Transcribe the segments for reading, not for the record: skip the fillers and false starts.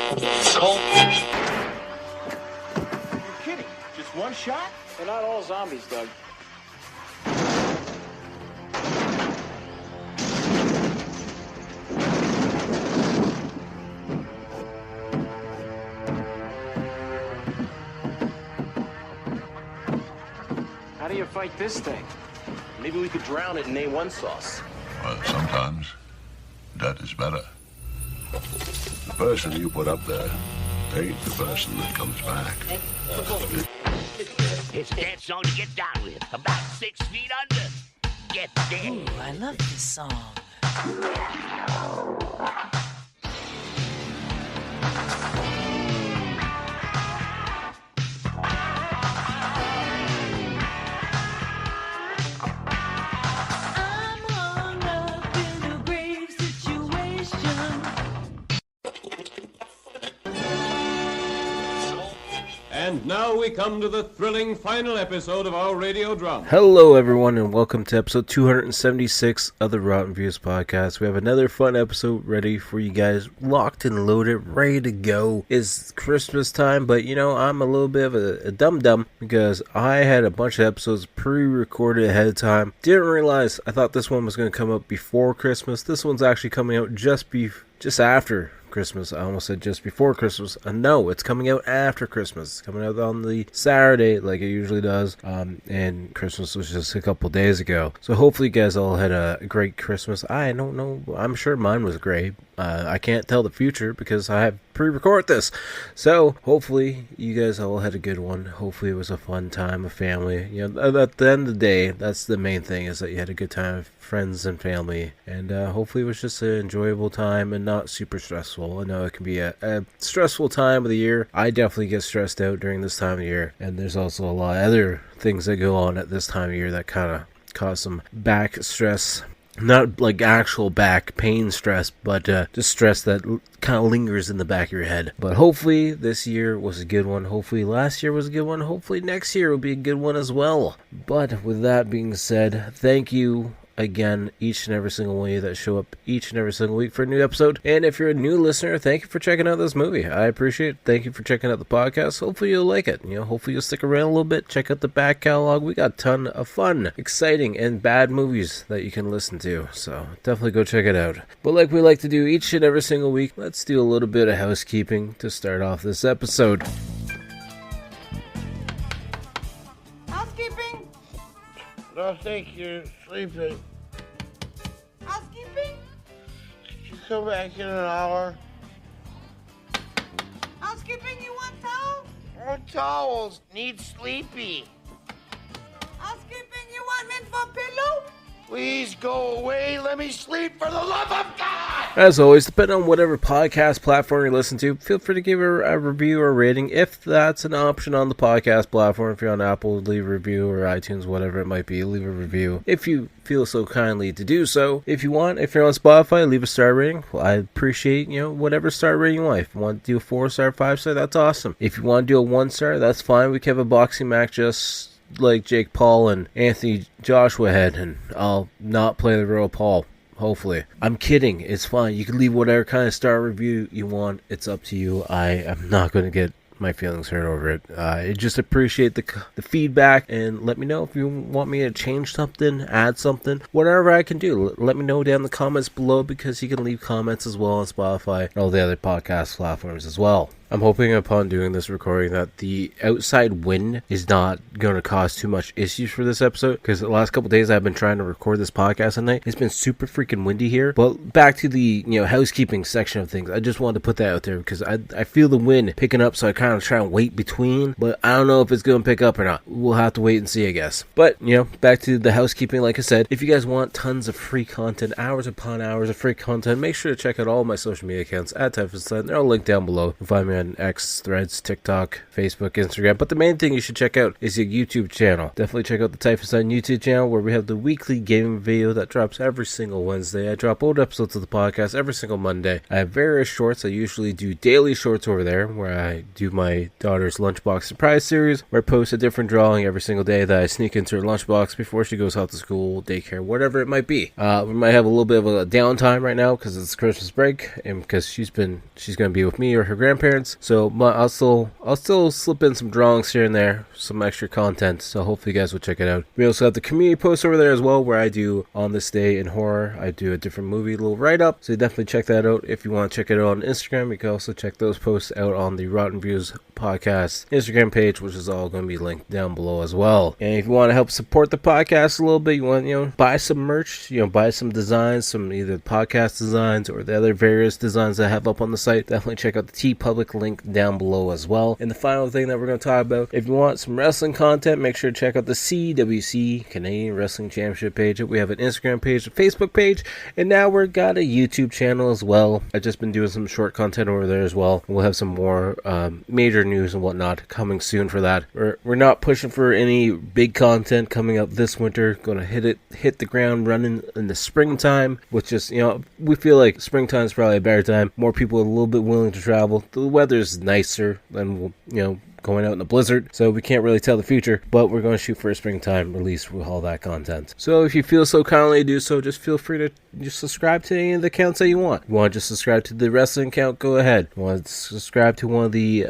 Cole. You're kidding. Just one shot? They're not all zombies, Doug. How do you fight this thing? Maybe we could drown it in A1 sauce. Well, sometimes that is better. The person you put up there ain't the person that comes back. It's a dance song to get down with. About 6 feet under. Get down. Ooh, I love this song. I'm hung up in a grave situation. And now we come to the thrilling final episode of our radio drama. Hello everyone and welcome to episode 276 of the Rotten Views podcast. We have another fun episode ready for you guys, locked and loaded, ready to go. It's Christmas time, but you know, I'm a little bit of a dum-dum because I had a bunch of episodes pre-recorded ahead of time. Didn't realize, I thought this one was going to come out before Christmas. This one's actually coming out just after Christmas. I almost said just before Christmas. No, it's coming out after Christmas. It's coming out on the Saturday like it usually does. And Christmas was just a couple days ago. So hopefully you guys all had a great Christmas. I don't know. I'm sure mine was great. I can't tell the future because I have pre-recorded this. So hopefully you guys all had a good one. Hopefully it was a fun time with family. You know, at the end of the day, that's the main thing, is that you had a good time with friends and family. And hopefully it was just an enjoyable time and not super stressful. I know it can be a stressful time of the year. I definitely get stressed out during this time of year. And there's also a lot of other things that go on at this time of year that kind of cause some back stress. Not like actual back pain stress, but just stress that kind of lingers in the back of your head. But hopefully this year was a good one. Hopefully last year was a good one. Hopefully next year will be a good one as well. But with that being said, thank you again, each and every single one of you that show up each and every single week for a new episode. And if you're a new listener, thank you for checking out this movie. I appreciate it. Thank you for checking out the podcast. Hopefully you'll like it. You know, hopefully you'll stick around a little bit. Check out the back catalog. We got a ton of fun, exciting, and bad movies that you can listen to. So definitely go check it out. But like we like to do each and every single week, let's do a little bit of housekeeping to start off this episode. Housekeeping? I think you're sleeping. Housekeeping? Could you come back in an hour? Housekeeping, you want towels? More towels. Need sleepy. Housekeeping, you want mint for pillow? Please go away. Let me sleep for the love of God. As always, depending on whatever podcast platform you listen to, feel free to give a review or rating if that's an option on the podcast platform. If you're on Apple, leave a review, or iTunes, whatever it might be, leave a review if you feel so kindly to do so. If you want, if you're on Spotify, leave a star rating. Well, I appreciate, you know, whatever star rating you want. If you want to do a 4-star, 5-star, that's awesome. If you want to do a 1-star, that's fine. We can have a boxing match just like Jake Paul and Anthony Joshua had, and I'll not play the role of Paul. Hopefully. I'm kidding. It's fine. You can leave whatever kind of star review you want. It's up to you. I am not going to get my feelings hurt over it. I just appreciate the feedback, and let me know if you want me to change something, add something, whatever I can do. Let me know down in the comments below, because you can leave comments as well on Spotify and all the other podcast platforms as well. I'm hoping upon doing this recording that the outside wind is not going to cause too much issues for this episode, because the last couple days I've been trying to record this podcast at night. It's been super freaking windy here. But back to the housekeeping section of things, I just wanted to put that out there because I feel the wind picking up, so I kind of try and wait between, but I don't know if it's going to pick up or not. We'll have to wait and see, I guess. But back to the housekeeping. Like I said, if you guys want tons of free content, hours upon hours of free content, make sure to check out all my social media accounts at Typhus. They're all linked down below. You can find me on on X, Threads, TikTok, Facebook, Instagram. But the main thing you should check out is your YouTube channel. Definitely check out the Typhus on YouTube channel, where we have the weekly gaming video that drops every single Wednesday. I drop old episodes of the podcast every single Monday. I have various shorts. I usually do daily shorts over there, where I do my daughter's lunchbox surprise series, where I post a different drawing every single day that I sneak into her lunchbox before she goes out to school, daycare, whatever it might be. We might have a little bit of a downtime right now because it's Christmas break, and because she's going to be with me or her grandparents. So I'll still slip in some drawings here and there, some extra content. So hopefully you guys will check it out. We also have the community post over there as well, where I do On This Day in Horror. I do a different movie, little write-up. So definitely check that out. If you want to check it out on Instagram, you can also check those posts out on the Rotten Views podcast Instagram page, which is all going to be linked down below as well. And if you want to help support the podcast a little bit, you want buy some merch, buy some designs, some either podcast designs or the other various designs I have up on the site, definitely check out the TeePublic link down below as well. And the final thing that we're going to talk about, if you want some wrestling content, make sure to check out the CWC Canadian Wrestling Championship page. We have an Instagram page, a Facebook page, and now we've got a YouTube channel as well. I've just been doing some short content over there as well. We'll have some more major news and whatnot coming soon for that. We're not pushing for any big content coming up this winter. Going to hit the ground running in the springtime, which is, we feel like springtime is probably a better time. More people are a little bit willing to travel. The weather's nicer than, going out in the blizzard, so we can't really tell the future, but we're going to shoot for a springtime release with all that content. So if you feel so kindly do so, just feel free to just subscribe to any of the accounts that you want. You want to just subscribe to the wrestling account, go ahead. You want to subscribe to one of the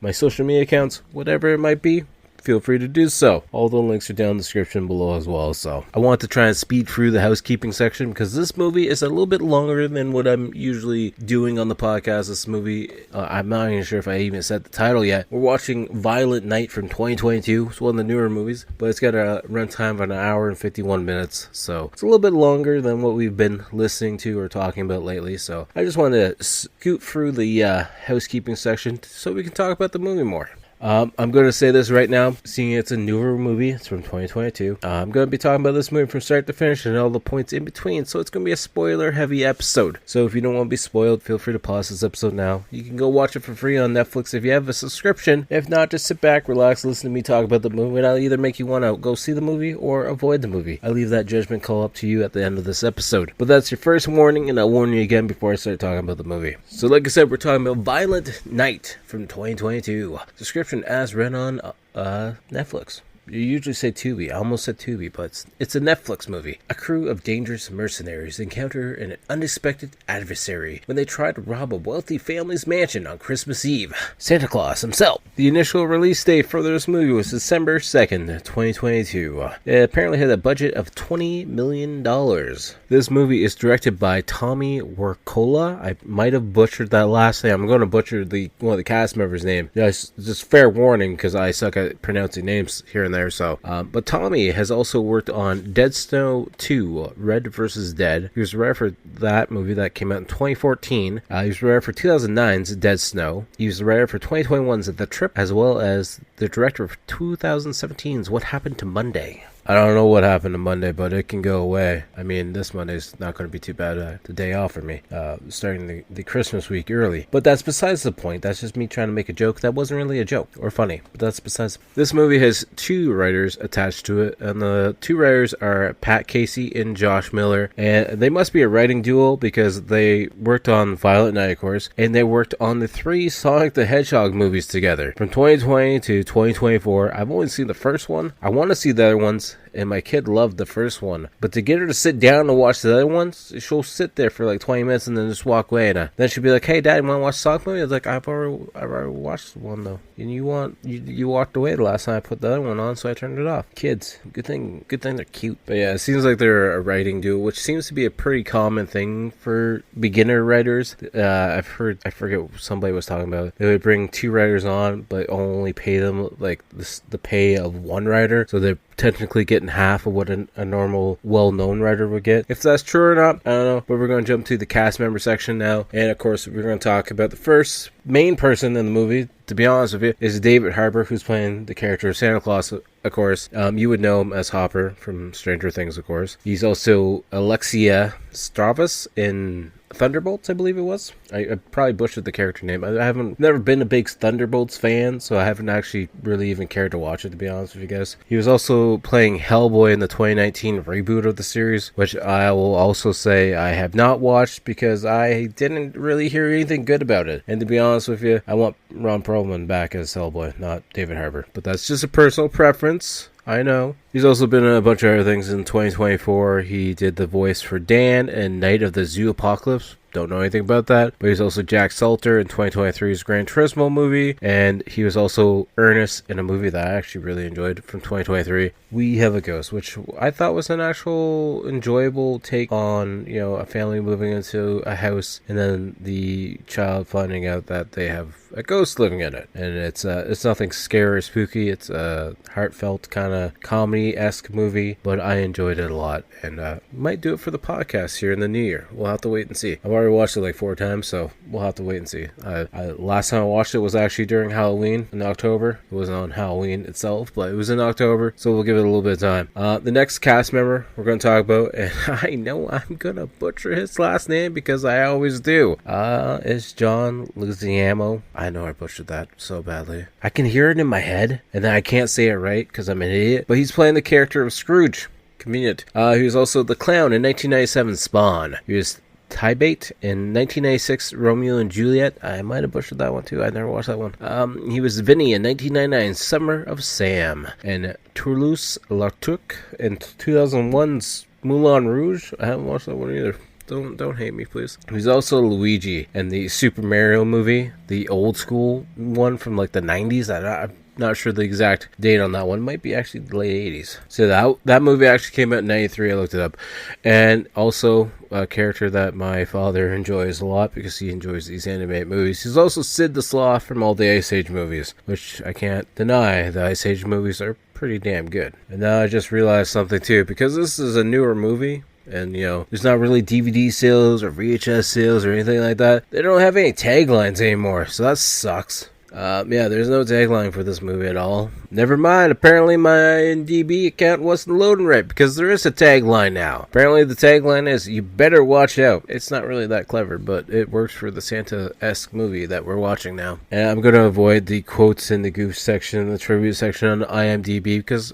my social media accounts, whatever it might be, feel free to do so. All the links are down in the description below as well. So I want to try and speed through the housekeeping section because this movie is a little bit longer than what I'm usually doing on the podcast. This movie, I'm not even sure if I even said the title yet. We're watching Violent Night from 2022. It's one of the newer movies, but it's got a runtime of an hour and 51 minutes. So it's a little bit longer than what we've been listening to or talking about lately. So I just wanted to scoot through the housekeeping section so we can talk about the movie more. I'm going to say this right now, seeing it's a newer movie, it's from 2022. I'm going to be talking about this movie from start to finish and all the points in between, so it's going to be a spoiler-heavy episode. So if you don't want to be spoiled, feel free to pause this episode now. You can go watch it for free on Netflix if you have a subscription. If not, just sit back, relax, listen to me talk about the movie, and I'll either make you want to go see the movie or avoid the movie. I leave that judgment call up to you at the end of this episode. But that's your first warning, and I'll warn you again before I start talking about the movie. So like I said, we're talking about Violent Night from 2022. Description as read on Netflix. You usually say Tubi. I almost said Tubi, but it's a Netflix movie. A crew of dangerous mercenaries encounter an unexpected adversary when they try to rob a wealthy family's mansion on Christmas Eve. Santa Claus himself. The initial release date for this movie was December 2nd, 2022. It apparently had a budget of $20 million. This movie is directed by Tommy Wirkola. I might have butchered that last name. I'm going to butcher one of the cast members' name. Just fair warning, because I suck at pronouncing names here and there. But Tommy has also worked on Dead Snow 2, Red vs. Dead. He was the writer for that movie that came out in 2014. He was the writer for 2009's Dead Snow. He was the writer for 2021's The Trip, as well as the director of 2017's What Happened to Monday. I don't know what happened to Monday, but it can go away. I mean, this Monday's not going to be too bad. The day off for me, starting the Christmas week early. But that's besides the point. That's just me trying to make a joke that wasn't really a joke or funny. But that's besides. This movie has two writers attached to it, and the two writers are Pat Casey and Josh Miller. And they must be a writing duo because they worked on Violent Night, of course, and they worked on the 3 Sonic the Hedgehog movies together from 2020 to 2024. I've only seen the first one. I want to see the other ones. And my kid loved the first one. But to get her to sit down and watch the other ones, she'll sit there for like 20 minutes and then just walk away. And then she'll be like, "Hey, Dad, you want to watch the Sonic movie?" I was like, I've already watched one, though. And you walked away the last time I put the other one on, so I turned it off. Kids, good thing they're cute. But yeah, it seems like they're a writing duo, which seems to be a pretty common thing for beginner writers. I've heard, I forget what somebody was talking about. They would bring 2 writers on, but only pay them like the pay of one writer. So they're technically getting half of what a normal well-known writer would get. If that's true or not, I don't know. But we're going to jump to the cast member section now. And of course, we're going to talk about the first main person in the movie, to be honest with you, is David Harbour, who's playing the character of Santa Claus, of course. You would know him as Hopper from Stranger Things, of course. He's also Alexia Stravas in Thunderbolts, I believe it was. I probably butchered the character name. I haven't never been a big Thunderbolts fan, so I haven't actually really even cared to watch it, to be honest with you guys. He was also playing Hellboy in the 2019 reboot of the series, which I will also say I have not watched because I didn't really hear anything good about it. And to be honest with you, I want Ron Perlman back as Hellboy, not David Harbour. But that's just a personal preference. I know. He's also been in a bunch of other things in 2024. He did the voice for Dan in Night of the Zoo Apocalypse. Don't know anything about that. But he's also Jack Salter in 2023's Gran Turismo movie. And he was also Ernest in a movie that I actually really enjoyed from 2023. We Have a Ghost, which I thought was an actual enjoyable take on, you know, a family moving into a house and then the child finding out that they have a ghost living in it. And it's nothing scary or spooky. It's a heartfelt kind of comedy-esque movie, but I enjoyed it a lot. And might do it for the podcast here in the new year. We'll have to wait and see. I've already watched it like 4 times, so we'll have to wait and see. Last time I watched it was actually during Halloween in October. It wasn't on Halloween itself, but it was in October, so we'll give it a little bit of time. The next cast member we're going to talk about, and I know I'm going to butcher his last name because I always do, is John Leguizamo. I know I butchered that so badly. I can hear it in my head, and then I can't say it right because I'm an idiot, but he's playing the character of Scrooge. Convenient. He was also the clown in 1997 Spawn. He was Tybate in 1996 Romeo and Juliet. I might have butchered that one too. I never watched that one. He was Vinny in 1999 Summer of Sam. And Toulouse-Lautrec in 2001's Moulin Rouge. I haven't watched that one either. Don't hate me, please. He's also Luigi in the Super Mario movie, the old school one from like the 90s. I'm not sure the exact date on that one. It might be actually the late 80s. So that movie actually came out in 93. I looked it up. And also a character that my father enjoys a lot because he enjoys these animated movies. He's also Sid the Sloth from all the Ice Age movies, which I can't deny. The Ice Age movies are pretty damn good. And now I just realized something too, because this is a newer movie. And, you know, there's not really DVD sales or VHS sales or anything like that. They don't have any taglines anymore, so that sucks. Yeah, there's no tagline for this movie at all. Never mind, apparently my IMDb account wasn't loading right because there is a tagline now. Apparently the tagline is, you better watch out. It's not really that clever, but it works for the Santa-esque movie that we're watching now. And I'm going to avoid the quotes in the goof section, the tribute section on IMDb because,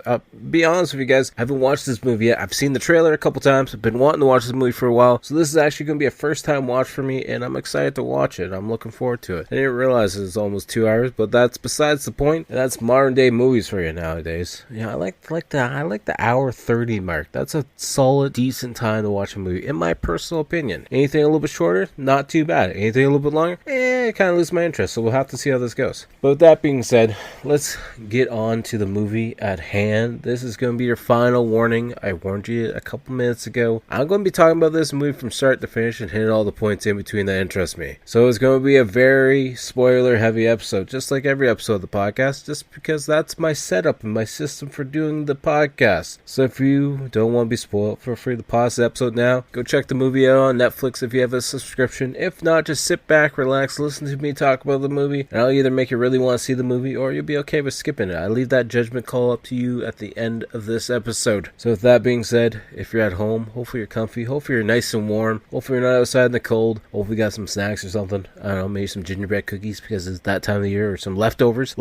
be honest with you guys, I haven't watched this movie yet. I've seen the trailer a couple times. I've been wanting to watch this movie for a while. So this is actually going to be a first time watch for me, and I'm excited to watch it. I'm looking forward to it. I didn't realize it's almost 2 hours, but that's besides the point. And that's modern day movies for you nowadays. Yeah, I like the hour 30 mark. That's a solid, decent time to watch a movie, in my personal opinion. Anything a little bit shorter, not too bad. Anything a little bit longer, I kind of lose my interest. So we'll have to see how this goes. But with that being said, let's get on to the movie at hand. This is going to be your final warning. I warned you a couple minutes ago. I'm going to be talking about this movie from start to finish and hitting all the points in between that interest me. So it's going to be a very spoiler heavy episode, just like every episode of the podcast, just because that's my setup and my system for doing the podcast. So if you don't want to be spoiled, feel free to pause the episode now. Go check the movie out on Netflix if you have a subscription. If not, just sit back, relax, listen to me talk about the movie, and I'll either make you really want to see the movie or you'll be okay with skipping it. I leave that judgment call up to you at the end of this episode. So with that being said, if you're at home, hopefully you're comfy, hopefully you're nice and warm, hopefully you're not outside in the cold, hopefully you got some snacks or something. I don't know, maybe some gingerbread cookies because it's that time of the year, or some leftovers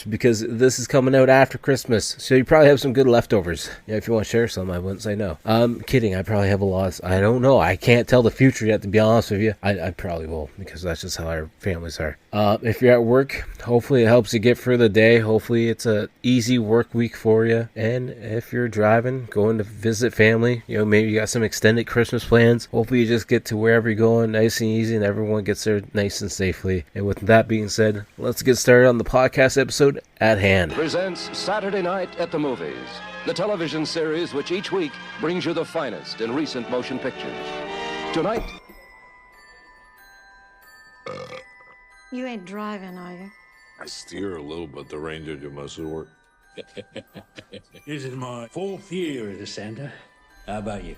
because this is coming out after Christmas, so you probably have some good leftovers. Yeah, if you want to share some, I wouldn't say no. Kidding, I probably have a lot. I don't know, I can't tell the future yet, to be honest with you. I probably will, because that's just how our families are. If you're at work, hopefully it helps you get through the day. Hopefully it's a easy work week for you. And if you're driving, going to visit family, you know, maybe you got some extended Christmas plans, hopefully you just get to wherever you're going nice and easy and everyone gets there nice and safely. And with that being said, let's get started on the podcast episode at hand. Presents Saturday Night at the Movies, the television series which each week brings you the finest in recent motion pictures. Tonight... You ain't driving, are you? I steer a little, but the ranger do most of the work. This is my 4th year as a Santa. How about you?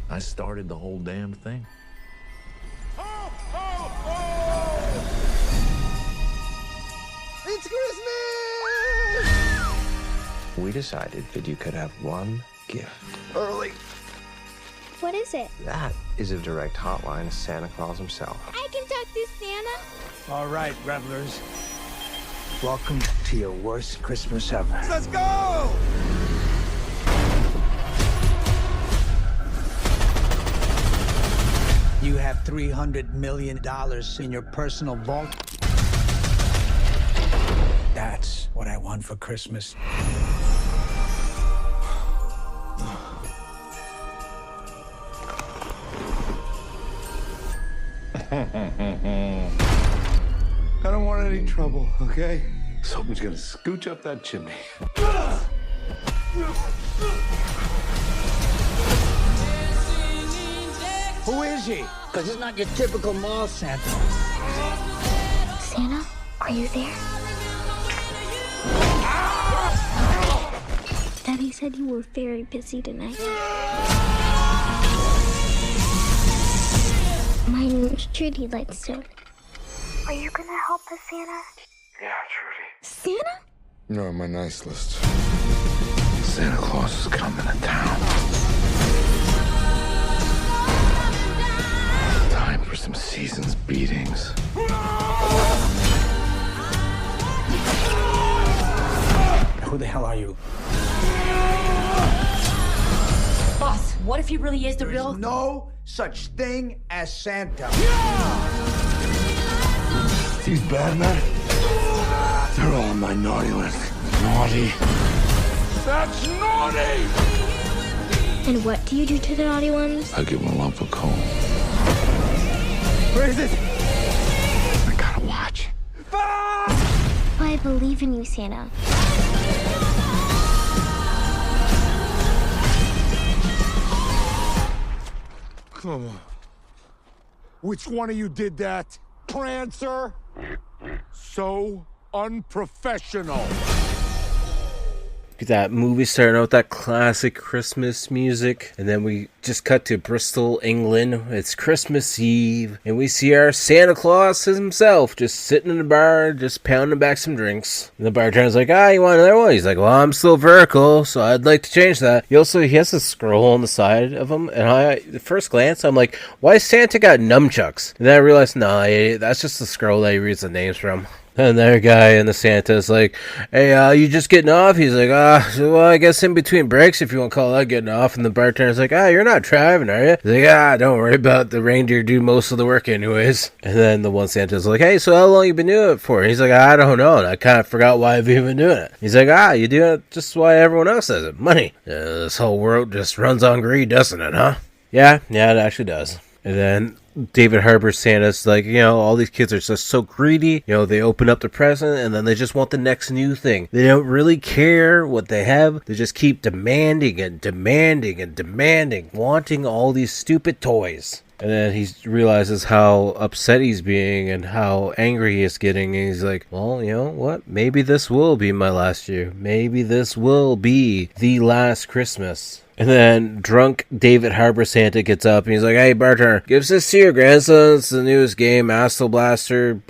I started the whole damn thing. Ho, ho, ho! It's Christmas! decided that you could have one gift. Early. What is it? That is a direct hotline to Santa Claus himself. I can talk to Santa. All right, revelers. Welcome to your worst Christmas ever. Let's go! You have $300 million in your personal vault. That's what I want for Christmas. I don't want any trouble, okay? Someone's gonna scooch up that chimney. Who is he? Because he's not your typical mall Santa. Santa, are you there? Daddy said you were very busy tonight. My name's Trudy Lightstone. Are you gonna help us, Santa? Yeah, Trudy. Santa? You're on my nice list. Santa Claus is coming to town. Time for some season's beatings. Who the hell are you? Boss, what if he really is the real? No such thing as Santa. These bad men, they're all on my naughty list. Naughty. That's naughty! And what do you do to the naughty ones? I give them a lump of coal. Where is it? I gotta watch. I believe in you, Santa. Come on. Which one of you did that? Prancer? So unprofessional. That movie starting out with that classic Christmas music, and then we just cut to Bristol, England. It's Christmas Eve, and we see our Santa Claus himself just sitting in the bar, just pounding back some drinks. And the bartender's like, you want another one? He's like, well, I'm still vertical, so I'd like to change that. He has a scroll on the side of him, and at first glance, I'm like, why Santa got nunchucks? And then I realized, that's just the scroll that he reads the names from. And their guy in the Santa's like, hey, you just getting off? He's like, well, I guess in between breaks, if you want to call that getting off. And the bartender's like, you're not driving, are you? He's like, don't worry about it. The reindeer do most of the work anyways. And then the one Santa's like, hey, so how long you been doing it for? And he's like, I don't know. And I kind of forgot why I've even been doing it. He's like, you do it just why everyone else does it. Money. This whole world just runs on greed, doesn't it, huh? Yeah, it actually does. And then David Harbour Santa's like, all these kids are just so greedy. They open up the present and then they just want the next new thing. They don't really care what they have. They just keep demanding and demanding and demanding, wanting all these stupid toys. And then he realizes how upset he's being and how angry he is getting. And he's like, well, you know what? Maybe this will be my last year. Maybe this will be the last Christmas. And then drunk David Harbour Santa gets up and he's like, hey, bartender, give this to your grandson. It's the newest game, Astal Blaster,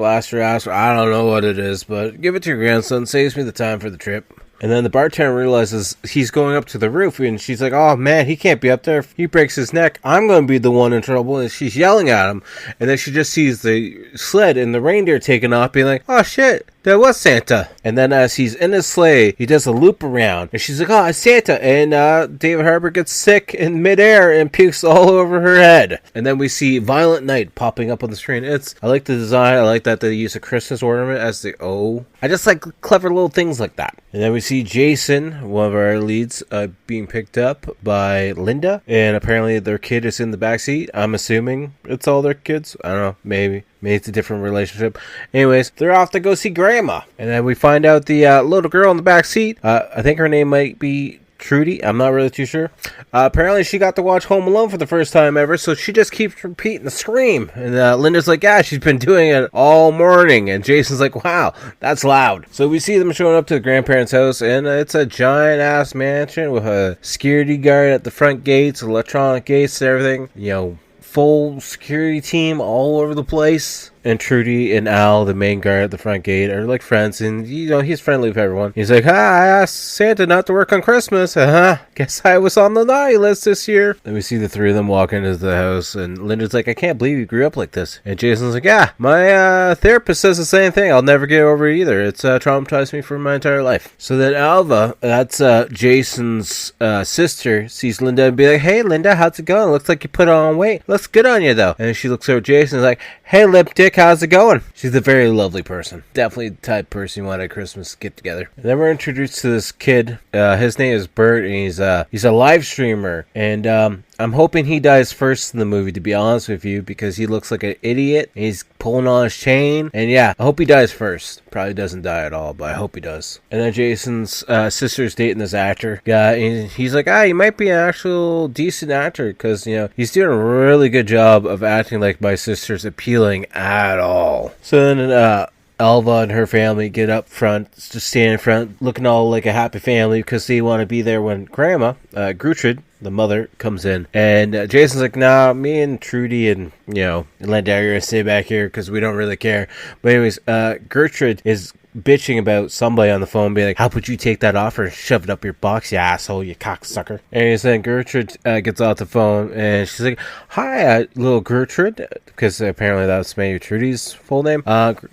I don't know what it is, but give it to your grandson. Saves me the time for the trip. And then the bartender realizes he's going up to the roof, and she's like, oh man, he can't be up there. If he breaks his neck, I'm going to be the one in trouble. And she's yelling at him. And then she just sees the sled and the reindeer taking off, being like, oh shit, that was Santa. And then as he's in his sleigh, he does a loop around. And she's like, oh, it's Santa. And David Harbour gets sick in midair and pukes all over her head. And then we see Violent Night popping up on the screen. I like the design. I like that they use a Christmas ornament as the O. I just like clever little things like that. And then we see Jason, one of our leads, being picked up by Linda. And apparently their kid is in the backseat. I'm assuming it's all their kids. I don't know. Maybe it's a different relationship. Anyways, they're off to go see Grandma. And then we find out the little girl in the back seat. I think her name might be Trudy. I'm not really too sure. Apparently she got to watch Home Alone for the first time ever, so she just keeps repeating the scream. And Linda's like, yeah, she's been doing it all morning. And Jason's like, wow, that's loud. So we see them showing up to the grandparents' house, and it's a giant-ass mansion with a security guard at the front gates, electronic gates and everything. Full security team all over the place. and Trudy and Al, the main guard at the front gate, are like friends, and he's friendly with everyone. He's like, I asked Santa not to work on Christmas. Guess I was on the naughty list this year. Then we see the three of them walk into the house, and Linda's like, I can't believe you grew up like this. And Jason's like, yeah, my therapist says the same thing. I'll never get over it either. It's traumatized me for my entire life. So then Alva, that's Jason's sister, sees Linda and be like, hey Linda, how's it going? Looks like you put on weight. Looks good on you though. And she looks over at Jason and is like, hey lip dick, how's it going? She's a very lovely person. Definitely the type of person you want at a Christmas get together. And then we're introduced to this kid. His name is Bert, and he's a live streamer. And I'm hoping he dies first in the movie, to be honest with you, because he looks like an idiot. He's pulling on his chain. And yeah, I hope he dies first. Probably doesn't die at all, but I hope he does. And then Jason's sister's dating this actor guy. And he's like, he might be an actual decent actor, because, he's doing a really good job of acting like my sister's appealing at all. So then, Alva and her family get up front, just stand in front, looking all like a happy family because they want to be there when Grandma, Gertrude, the mother, comes in. And Jason's like, nah, me and Trudy and, Linda are going to stay back here because we don't really care. But anyways, Gertrude is bitching about somebody on the phone, being like, how would you take that offer and shove it up your box, you asshole, you cocksucker? And then Gertrude gets off the phone, and she's like, hi, little Gertrude, because apparently that's maybe Trudy's full name.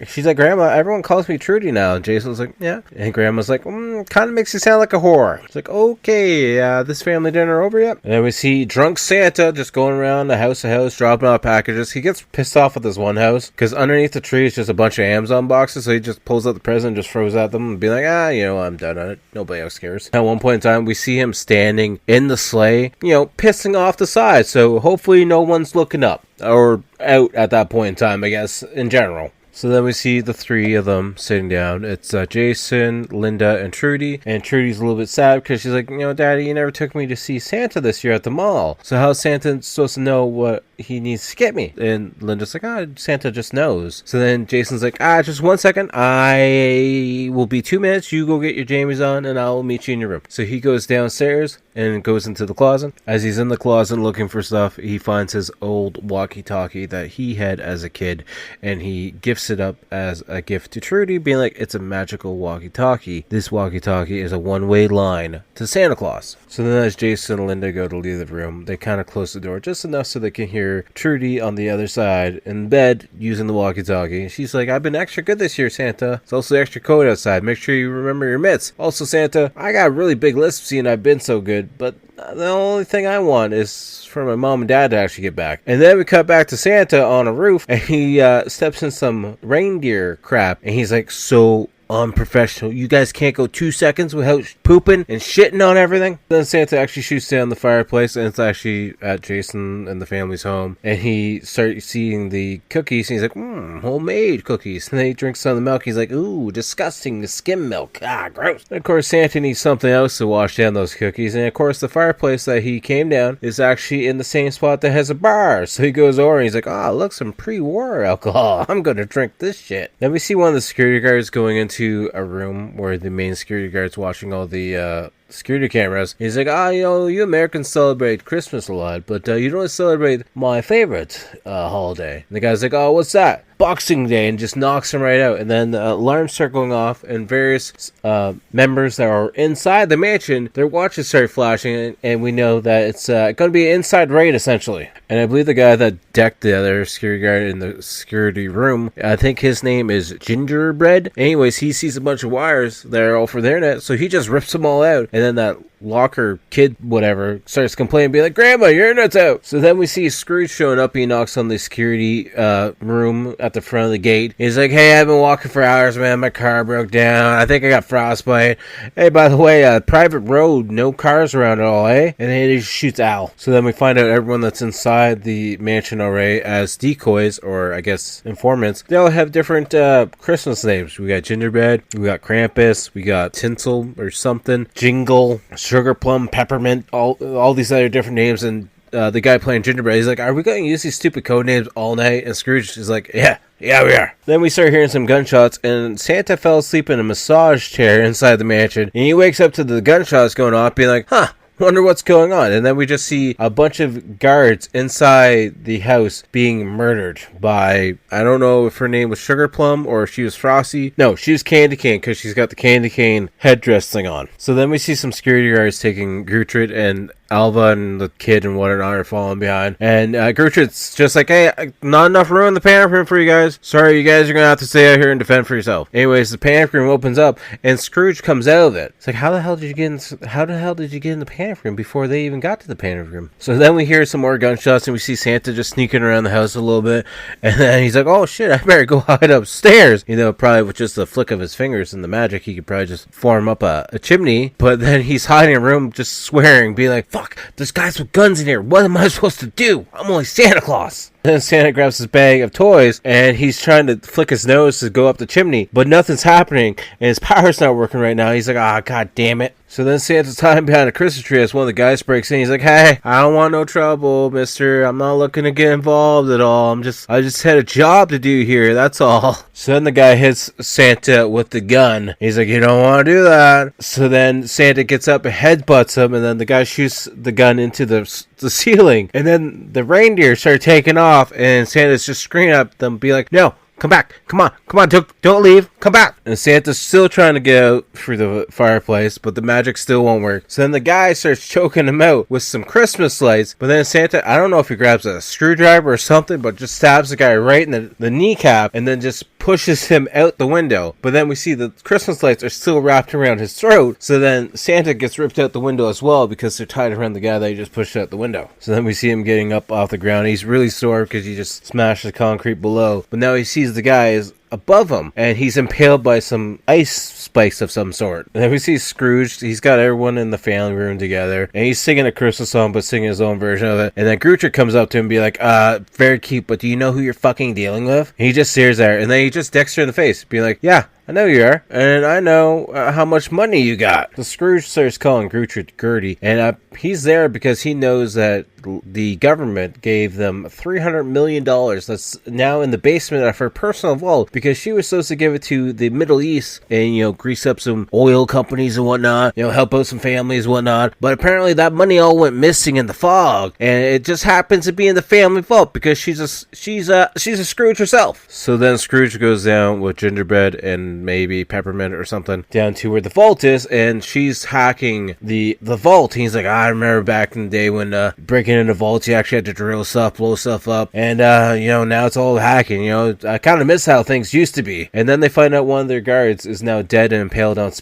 She's like, Grandma, everyone calls me Trudy now. And Jason's like, yeah. And Grandma's like, kind of makes you sound like a whore. It's like, okay, this family dinner over yet? And then we see drunk Santa just going around the house to house, dropping off packages. He gets pissed off at this one house, because underneath the tree is just a bunch of Amazon boxes, so he just pulls out the present, just throws at them and be like, I'm done on it. Nobody else cares. At one point in time, we see him standing in the sleigh, pissing off the side. So hopefully no one's looking up or out at that point in time, I guess, in general. So then we see the three of them sitting down. It's Jason, Linda, and Trudy. And Trudy's a little bit sad because she's like, Daddy, you never took me to see Santa this year at the mall. So how's Santa supposed to know what he needs to get me? And Linda's like, Santa just knows. So then Jason's like, just 1 second. I will be 2 minutes. You go get your jammies on and I'll meet you in your room. So he goes downstairs and goes into the closet. As he's in the closet looking for stuff, he finds his old walkie-talkie that he had as a kid, and he gifts it up as a gift to Trudy, being like, it's a magical walkie-talkie. This walkie-talkie is a one-way line to Santa Claus. So then as Jason and Linda go to leave the room, they kind of close the door just enough so they can hear Trudy on the other side in bed using the walkie-talkie. She's like, I've been extra good this year, Santa. It's also extra cold outside. Make sure you remember your mitts. Also, Santa, I got a really big list seeing I've been so good, but the only thing I want is for my mom and dad to actually get back. And then we cut back to Santa on a roof, and he steps in some reindeer crap, and he's like, so unprofessional. You guys can't go 2 seconds without pooping and shitting on everything. Then Santa actually shoots down the fireplace, and it's actually at Jason and the family's home. And he starts seeing the cookies, and he's like, homemade cookies. And then he drinks some of the milk. He's like, ooh, disgusting, the skim milk. Gross. And of course, Santa needs something else to wash down those cookies. And of course, the fireplace that he came down is actually in the same spot that has a bar. So he goes over and he's like, look, some pre-war alcohol. I'm gonna drink this shit. Then we see one of the security guards going into a room where the main security guard's watching all the security cameras. He's like, you Americans celebrate Christmas a lot, but you don't celebrate my favorite holiday. And the guy's like, what's that? Boxing Day, and just knocks him right out. And then the alarms start going off, and various members that are inside the mansion, their watches start flashing, and we know that it's going to be an inside raid, essentially. And I believe the guy that decked the other security guard in the security room, I think his name is Gingerbread. Anyways, he sees a bunch of wires that are all for the internet, so he just rips them all out. And then that locker kid, whatever, starts complaining, be like, Grandma, your internet's out. So then we see Scrooge showing up. He knocks on the security room at the front of the gate. He's like, hey, I've been walking for hours, man. My car broke down. I think I got frostbite. Hey, by the way, private road, no cars around at all, eh? And then he shoots Al. So then we find out everyone that's inside the mansion already as decoys, or I guess informants. They all have different Christmas names. We got Gingerbread, we got Krampus, we got Tinsel or something, Jingle, Sugar Plum, Peppermint, all these other different names. And the guy playing Gingerbread, he's like, are we going to use these stupid code names all night? And Scrooge is like, yeah, we are. Then we start hearing some gunshots, and Santa fell asleep in a massage chair inside the mansion, and he wakes up to the gunshots going off, being like, Wonder what's going on. And then we just see a bunch of guards inside the house being murdered by, I don't know if her name was Sugar Plum or if she was Frosty. No, she was Candy Cane because she's got the Candy Cane headdress thing on. So then we see some security guards taking Gertrude, and Alva and the kid and whatnot are falling behind. And Gertrude's just like, hey, not enough room in the panic room for you guys. Sorry, you guys are going to have to stay out here and defend for yourself. Anyways, the panic room opens up and Scrooge comes out of it. It's like, how the hell did you get in the panic room before they even got to the panic room? So then we hear some more gunshots and we see Santa just sneaking around the house a little bit. And then he's like, oh shit, I better go hide upstairs. You know, probably with just the flick of his fingers and the magic, he could probably just form up a chimney. But then he's hiding in a room just swearing, being like, fuck, there's guys with guns in here. What am I supposed to do? I'm only Santa Claus. Then Santa grabs his bag of toys and he's trying to flick his nose to go up the chimney, but nothing's happening and his power's not working right now. He's like, ah, god damn it. So then Santa's hiding behind a Christmas tree as one of the guys breaks in. He's like, hey, I don't want no trouble, mister. I'm not looking to get involved at all. I just had a job to do here, that's all. So then the guy hits Santa with the gun. He's like, you don't want to do that. So then Santa gets up and headbutts him, and then the guy shoots the gun into the ceiling. And then the reindeer start taking off, and Santa's just screaming at them, be like, no, come back, come on, don't leave, come back. And Santa's still trying to get out through the fireplace, but the magic still won't work. So then the guy starts choking him out with some Christmas lights, but then Santa, I don't know if he grabs a screwdriver or something, but just stabs the guy right in the kneecap, and then just pushes him out the window. But then we see the Christmas lights are still wrapped around his throat, so then Santa gets ripped out the window as well, because they're tied around the guy that he just pushed out the window. So then we see him getting up off the ground. He's really sore because he just smashed the concrete below, but now he sees the guy is above him and he's impaled by some ice spikes of some sort. And then we see Scrooge. He's got everyone in the family room together and he's singing a Christmas song but singing his own version of it. And then Gertrude comes up to him and be like, very cute, but do you know who you're fucking dealing with? And he just stares at her and then he just decks her in the face, be like, yeah, I know you are, and I know how much money you got. So Scrooge starts calling Gertrude Gertie, and he's there because he knows that the government gave them $300 million that's now in the basement of her personal vault because she was supposed to give it to the Middle East and, you know, grease up some oil companies and whatnot, you know, help out some families and whatnot. But apparently that money all went missing in the fog, and it just happens to be in the family vault because she's a Scrooge herself. So then Scrooge goes down with Gingerbread and maybe Peppermint or something down to where the vault is, and she's hacking the vault. He's like, I remember back in the day when breaking into vaults you actually had to drill stuff, blow stuff up, and you know, now it's all hacking. You know, I kind of miss how things used to be. And then they find out one of their guards is now dead and impaled on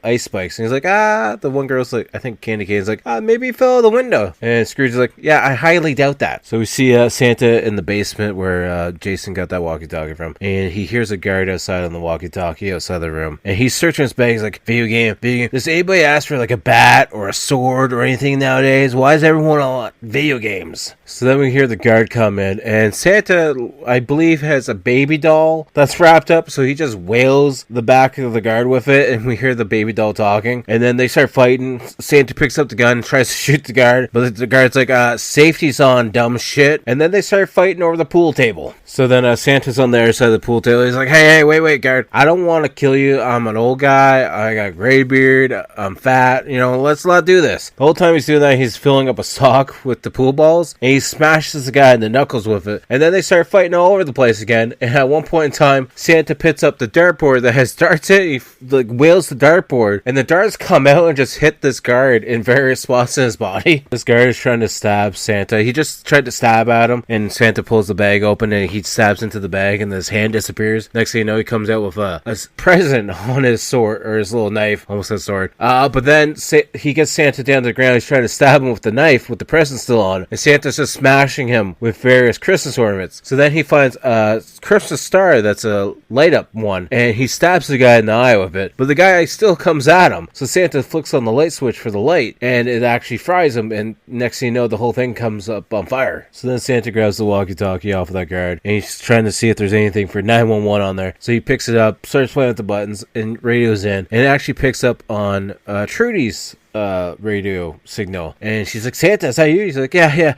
ice spikes, and he's like, the one girl's like, I think Candy Cane's like, maybe he fell out the window, and Scrooge is like, yeah, I highly doubt that. So we see Santa in the basement where Jason got that walkie-talkie from, and he hears a guard outside on the walkie-talkie outside the room, and he's searching his bag. He's like, video game. Does anybody ask for like a bat or a sword or anything nowadays? Why is everyone on video games? So then we hear the guard come in, and Santa, I believe, has a baby doll that's wrapped up, so he just wails the back of the guard with it, and we hear the baby doll talking, and then they start fighting. Santa picks up the gun and tries to shoot the guard, but the guard's like, safety's on, dumb shit, and then they start fighting over the pool table. So then Santa's on the other side of the pool table. He's like, hey, wait, guard, I don't want to kill you. I'm an old guy. I got gray beard. I'm fat. You know, let's not do this. The whole time he's doing that, he's filling up a sock with the pool balls, and he smashes the guy in the knuckles with it. And then they start fighting all over the place again. And at one point in time, Santa picks up the dartboard that has darts in it. He like wheels the dartboard, and the darts come out and just hit this guard in various spots in his body. This guard is trying to stab Santa. He just tried to stab at him, and Santa pulls the bag open, and he stabs into the bag, and his hand disappears. Next thing you know, he comes out with a present on his sword, or his little knife, almost his sword. But then he gets Santa down to the ground. He's trying to stab him with the knife with the present still on, and Santa's just smashing him with various Christmas ornaments. So then he finds a Christmas star that's a light up one, and he stabs the guy in the eye with it, but the guy still comes at him. So Santa flicks on the light switch for the light, and it actually fries him, and next thing you know, the whole thing comes up on fire. So then Santa grabs the walkie-talkie off of that guard, and he's trying to see if there's anything for 911 on there. So he picks it up, starts playing with the buttons, and radios in, and it actually picks up on Trudy's radio signal, and she's like, Santa, is that you? He's like, yeah,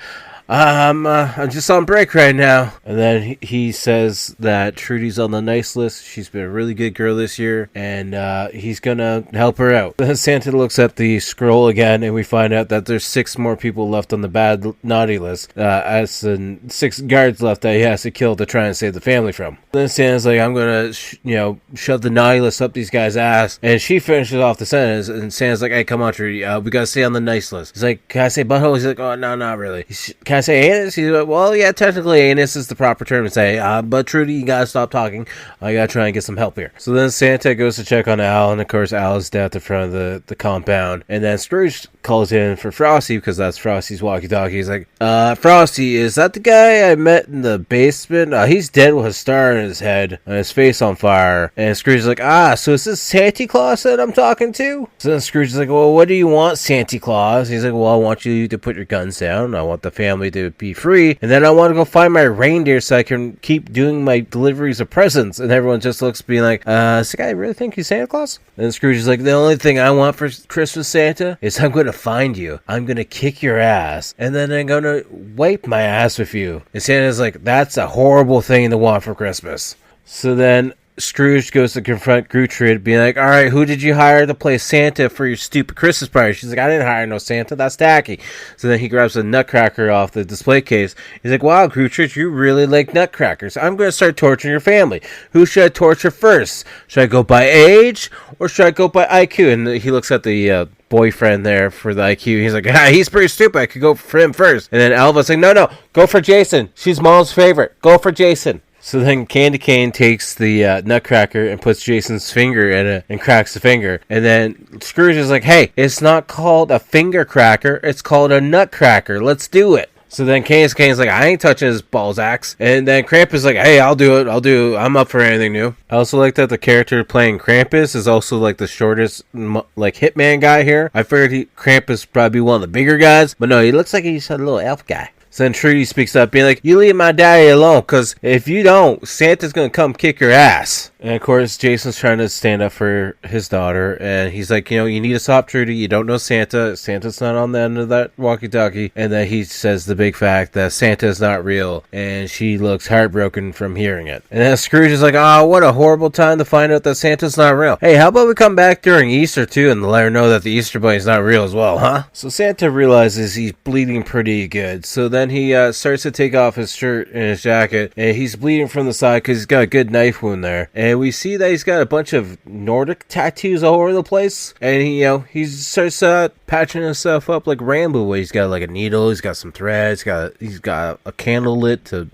I'm just on break right now. And then he says that Trudy's on the nice list. She's been a really good girl this year, and he's gonna help her out. Then Santa looks at the scroll again, and we find out that there's 6 more people left on the bad naughty list, as in 6 guards left that he has to kill to try and save the family from. Then Santa's like, I'm gonna, shove the naughty list up these guys' ass. And she finishes off the sentence, and Santa's like, hey, come on, Trudy, we gotta stay on the nice list. He's like, can I say butthole? He's like, oh, no, not really. Can I say anus? He's like, well, yeah, technically anus is the proper term to say, but Trudy, you gotta stop talking. I gotta try and get some help here. So then Santa goes to check on Al, and of course Al is down at the front of the compound. And then Scrooge calls in for Frosty, because that's Frosty's walkie-talkie. He's like, Frosty, is that the guy I met in the basement? He's dead with a star in his head and his face on fire. And Scrooge is like, so is this Santa Claus that I'm talking to? So then Scrooge is like, well, what do you want, Santa Claus? He's like, well, I want you to put your guns down. I want the family to be free. And then I want to go find my reindeer so I can keep doing my deliveries of presents. And everyone just looks being like, does this guy really think he's Santa Claus? And Scrooge is like, the only thing I want for Christmas, Santa, is I'm going to find you. I'm going to kick your ass. And then I'm going to wipe my ass with you. And Santa's like, that's a horrible thing to want for Christmas. So then Scrooge goes to confront Gertrude, being like, all right, who did you hire to play Santa for your stupid Christmas party? She's like, I didn't hire no Santa, that's tacky. So then he grabs a nutcracker off the display case. He's like, wow, Gertrude, you really like nutcrackers. I'm going to start torturing your family. Who should I torture first? Should I go by age, or should I go by IQ? And he looks at the boyfriend there for the IQ. He's like, he's pretty stupid. I could go for him first. And then Alva's like, no, go for Jason. She's Mom's favorite. Go for Jason. So then Candy Cane takes the nutcracker and puts Jason's finger in it and cracks the finger. And then Scrooge is like, hey, it's not called a finger cracker. It's called a nutcracker. Let's do it. So then Candy Cane's like, I ain't touching his balls axe. And then Krampus is like, hey, I'll do it. I'm up for anything new. I also like that the character playing Krampus is also like the shortest hitman guy here. I figured Krampus probably be one of the bigger guys. But no, he looks like he's a little elf guy. So then Trudy speaks up, being like, you leave my daddy alone, because if you don't, Santa's going to come kick your ass. And of course, Jason's trying to stand up for his daughter, and he's like, you need to stop, Trudy. You don't know Santa. Santa's not on the end of that walkie-talkie. And then he says the big fact that Santa is not real, and she looks heartbroken from hearing it. And then Scrooge is like, what a horrible time to find out that Santa's not real. Hey, how about we come back during Easter, too, and let her know that the Easter Bunny's not real as well, huh? So Santa realizes he's bleeding pretty good, so then he starts to take off his shirt and his jacket, and he's bleeding from the side because he's got a good knife wound there. And we see that he's got a bunch of Nordic tattoos all over the place, and he starts patching himself up like Rambo, where he's got like a needle, he's got some threads, he's got a candle lit to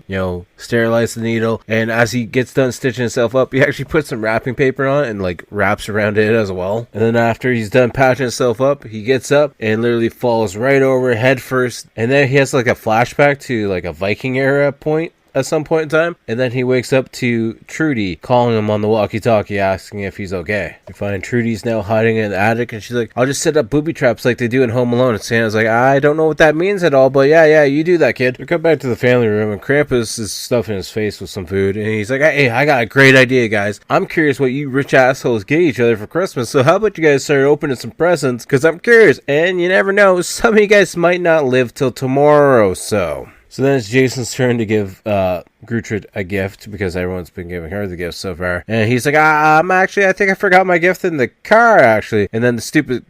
sterilize the needle. And as he gets done stitching himself up, he actually puts some wrapping paper on it and like wraps around it as well. And then after he's done patching himself up, he gets up and literally falls right over head first. And then he has like a flashback to like a Viking era point at some point in time, and then he wakes up to Trudy calling him on the walkie-talkie asking if he's okay. We find Trudy's now hiding in the attic, and she's like, I'll just set up booby traps like they do in Home Alone. And Santa's like, I don't know what that means at all, but yeah, you do that, kid. We come back to the family room, and Krampus is stuffing his face with some food, and he's like, hey, I got a great idea, guys. I'm curious what you rich assholes get each other for Christmas, so how about you guys start opening some presents, because I'm curious, and you never know, some of you guys might not live till tomorrow, so then it's Jason's turn to give Gertrude a gift, because everyone's been giving her the gift so far. And he's like, I think I forgot my gift in the car, actually. And then the stupid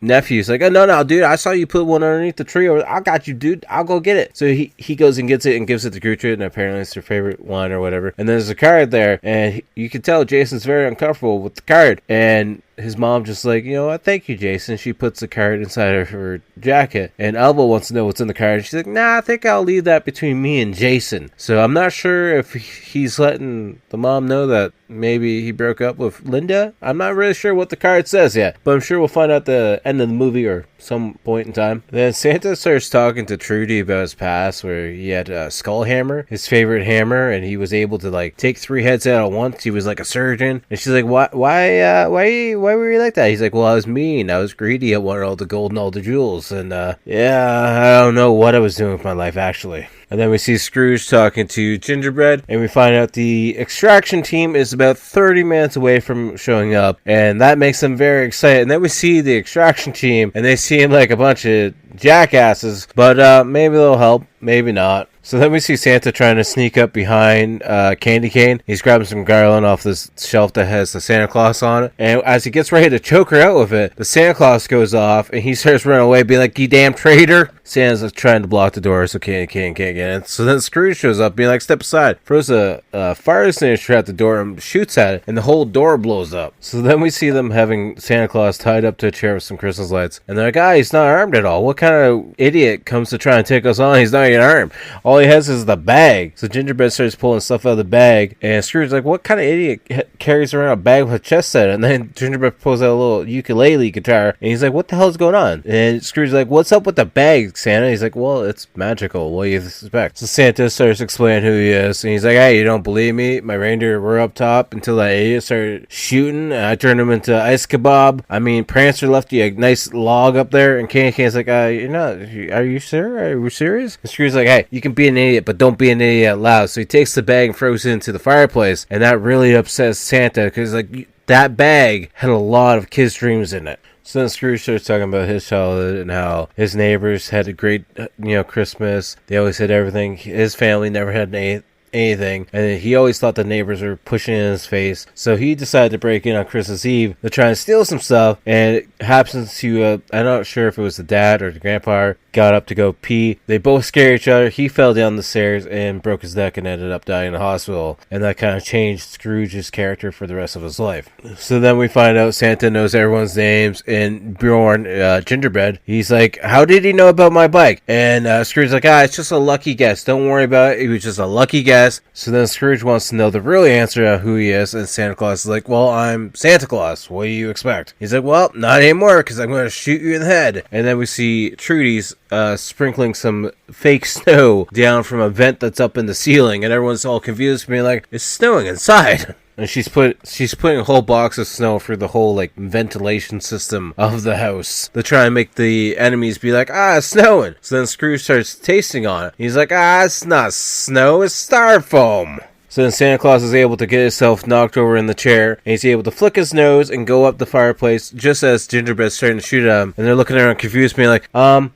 nephew's like, oh, no, dude, I saw you put one underneath the tree. I got you, dude. I'll go get it. So he goes and gets it and gives it to Gertrude, and apparently it's her favorite one or whatever. And there's a card there, and you can tell Jason's very uncomfortable with the card. And his mom just like, thank you, Jason. She puts the card inside of her jacket, and Alva wants to know what's in the card. She's like, nah, I think I'll leave that between me and Jason. So I'm not sure if he's letting the mom know that maybe he broke up with Linda. I'm not really sure what the card says yet, but I'm sure we'll find out at the end of the movie or some point in time. Then Santa starts talking to Trudy about his past, where he had a skull hammer, his favorite hammer, and he was able to like take 3 heads out at once. He was like a surgeon. And she's like, why were you like that? He's like, well, I was mean, I was greedy, I wanted all the gold and all the jewels, and I don't know what I was doing with my life, actually. And then we see Scrooge talking to Gingerbread, and we find out the extraction team is about 30 minutes away from showing up, and that makes them very excited. And then we see the extraction team, and they seem like a bunch of jackasses, but maybe they'll help, maybe not. So then we see Santa trying to sneak up behind Candy Cane. He's grabbing some garland off this shelf that has the Santa Claus on it. And as he gets ready to choke her out with it, the Santa Claus goes off and he starts running away, being like, "You damn traitor!" Santa's trying to block the door so Candy Cane can't get in. So then Scrooge shows up, being like, "Step aside." Throws a fire extinguisher at the door and shoots at it, and the whole door blows up. So then we see them having Santa Claus tied up to a chair with some Christmas lights. And they're like, "Ah, he's not armed at all. What kind of idiot comes to try and take us on? He's not even armed. All he has is the bag." So Gingerbread starts pulling stuff out of the bag, and Scrooge's like, "What kind of idiot carries around a bag with a chest set?" And then Gingerbread pulls out a little ukulele guitar, and he's like, "What the hell's going on?" And Scrooge's like, "What's up with the bag, Santa?" He's like, "Well, it's magical. What do you expect?" So Santa starts explaining who he is, and he's like, "Hey, you don't believe me? My reindeer were up top until that idiot started shooting, and I turned him into ice kebab. I mean, Prancer left you a nice log up there." And Candy Cane's like, "You're not, are you sure? Are you serious?" And Scrooge's like, "Hey, you can be an idiot, but don't be an idiot out loud." So he takes the bag and throws it into the fireplace, and that really upsets Santa, because like that bag had a lot of kids' dreams in it. So then Scrooge starts talking about his childhood and how his neighbors had a great, Christmas. They always had everything. His family never had anything, and he always thought the neighbors were pushing in his face. So he decided to break in on Christmas Eve to try and steal some stuff, and it happens to, I'm not sure if it was the dad or the grandpa, got up to go pee. They both scare each other. He fell down the stairs and broke his neck and ended up dying in the hospital, and that kind of changed Scrooge's character for the rest of his life. So then we find out Santa knows everyone's names, and Bjorn, Gingerbread, he's like, "How did he know about my bike?" And Scrooge's like, "It's just a lucky guess. Don't worry about it. It was just a lucky guess." So then Scrooge wants to know the real answer to who he is, and Santa Claus is like, "Well, I'm Santa Claus. What do you expect?" He's like, "Well, not anymore, because I'm going to shoot you in the head." And then we see Trudy's sprinkling some fake snow down from a vent that's up in the ceiling, and everyone's all confused, being like, "It's snowing inside." And she's putting a whole box of snow through the whole ventilation system of the house to try and make the enemies be like, "It's snowing." So then Scrooge starts tasting on it. He's like, "It's not snow, it's styrofoam." So then Santa Claus is able to get himself knocked over in the chair, and he's able to flick his nose and go up the fireplace just as Gingerbread's starting to shoot at him. And they're looking around confused, being like,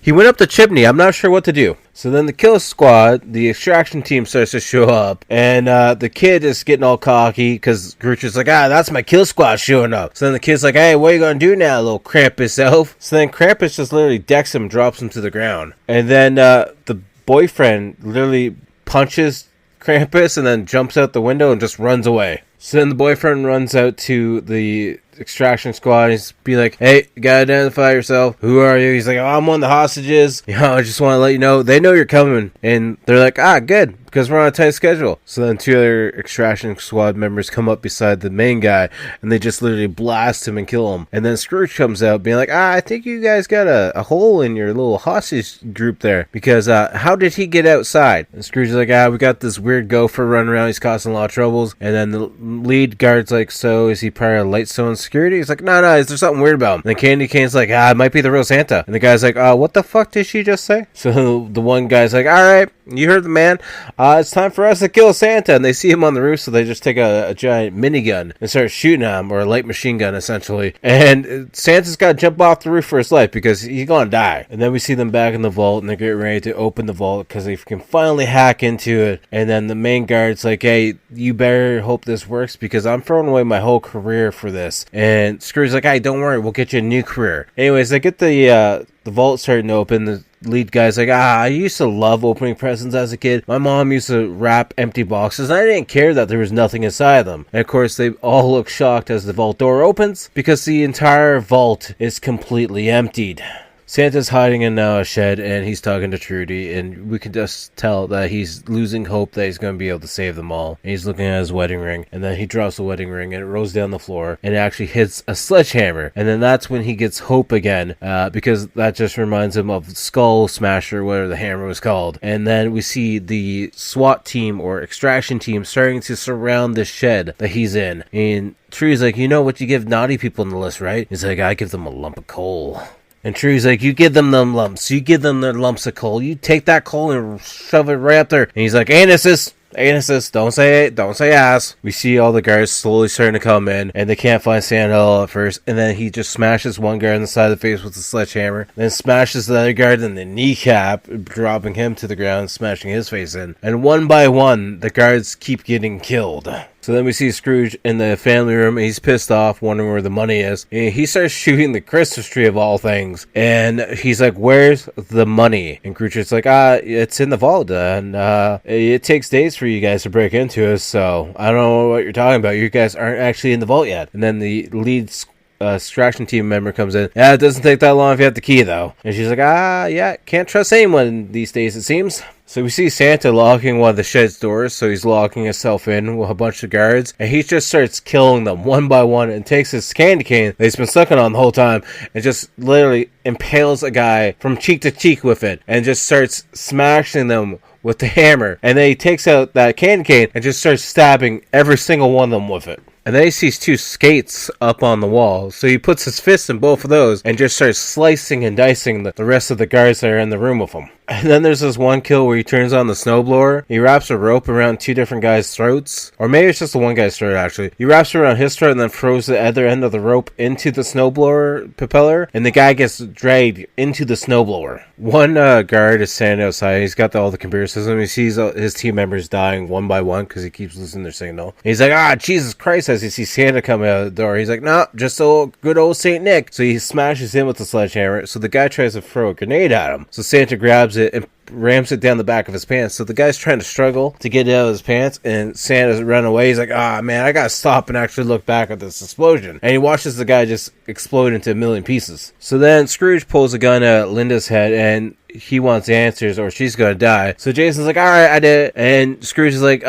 "He went up the chimney, I'm not sure what to do." So then the kill squad, the extraction team, starts to show up, and the kid is getting all cocky because Groucho's like, "That's my kill squad showing up." So then the kid's like, "Hey, what are you going to do now, little Krampus elf?" So then Krampus just literally decks him, drops him to the ground. And then the boyfriend literally punches Krampus and then jumps out the window and just runs away. So then the boyfriend runs out to the extraction squad and he's be like, "Hey, you gotta identify yourself. Who are you?" He's like, "Oh, I'm one of the hostages. I just want to let you know they know you're coming." And they're like, "Good, because we're on a tight schedule." So then two other extraction squad members come up beside the main guy and they just literally blast him and kill him. And then Scrooge comes out being like, "I think you guys got a hole in your little hostage group there, because how did he get outside?" And Scrooge is like, "We got this weird gopher running around. He's causing a lot of troubles." And then the lead guard's like, "So is he part of Lightstone Security?" He's like, No, is there something weird about him?" And Candy Cane's like, "It might be the real Santa." And the guy's like, "What the fuck did she just say?" So the one guy's like, "All right, you heard the man. It's time for us to kill Santa." And they see him on the roof, so they just take a giant minigun and start shooting at him, or a light machine gun, essentially. And Santa's got to jump off the roof for his life because he's going to die. And then we see them back in the vault, and they're getting ready to open the vault because they can finally hack into it. And then the main guard's like, "Hey, you better hope this works because I'm throwing away my whole career for this." And Scrooge's like, "Hey, don't worry, we'll get you a new career." Anyways, they get the vault starting to open. The lead guy's like, "I used to love opening presents as a kid. My mom used to wrap empty boxes, and I didn't care that there was nothing inside them." And of course, they all look shocked as the vault door opens because the entire vault is completely emptied. Santa's hiding in a shed, and he's talking to Trudy, and we can just tell that he's losing hope that he's going to be able to save them all. And he's looking at his wedding ring, and then he drops the wedding ring, and it rolls down the floor, and it actually hits a sledgehammer. And then that's when he gets hope again, because that just reminds him of Skull Smasher, whatever the hammer was called. And then we see the SWAT team, or extraction team, starting to surround the shed that he's in. And Trudy's like, "You know what you give naughty people on the list, right?" He's like, "I give them a lump of coal." And Trudy's like, you give them lumps. You give them the lumps of coal. You take that coal and shove it right up there. And he's like, anuses. Anuses, don't say it, don't say ass. We see all the guards slowly starting to come in, and they can't find Santa at first, and then he just smashes one guard on the side of the face with a sledgehammer, then smashes the other guard in the kneecap, dropping him to the ground, smashing his face in. And one by one, the guards keep getting killed. So then we see Scrooge in the family room. He's pissed off, wondering where the money is. And he starts shooting the Christmas tree of all things. And he's like, where's the money? And Scrooge's like, it's in the vault. And it takes days for you guys to break into it. So I don't know what you're talking about. You guys aren't actually in the vault yet. And then the lead extraction team member comes in. Yeah, it doesn't take that long if you have the key, though. And she's like, yeah, can't trust anyone these days, it seems. So we see Santa locking one of the shed's doors, so he's locking himself in with a bunch of guards, and he just starts killing them one by one and takes his candy cane that he's been sucking on the whole time and just literally impales a guy from cheek to cheek with it and just starts smashing them with the hammer. And then he takes out that candy cane and just starts stabbing every single one of them with it. And then he sees two skates up on the wall, so he puts his fists in both of those and just starts slicing and dicing the rest of the guards that are in the room with him. And then there's this one kill where he turns on the snowblower. He wraps a rope around two different guys' throats. Or maybe it's just the one guy's throat, actually. He wraps it around his throat and then throws the other end of the rope into the snowblower propeller. And the guy gets dragged into the snowblower. One guard is standing outside. He's got all the computer system. He sees his team members dying one by one because he keeps losing their signal. And he's like, Jesus Christ, as he sees Santa come out of the door. He's like, no, just good old Saint Nick. So he smashes him with the sledgehammer. So the guy tries to throw a grenade at him. So Santa grabs it and rams it down the back of his pants. So the guy's trying to struggle to get it out of his pants, and Santa's running away. He's like, man, I gotta stop and actually look back at this explosion. And he watches the guy just explode into a million pieces. So then Scrooge pulls a gun at Linda's head, and he wants answers or she's gonna die. So Jason's like, alright, I did it. And Scrooge is like,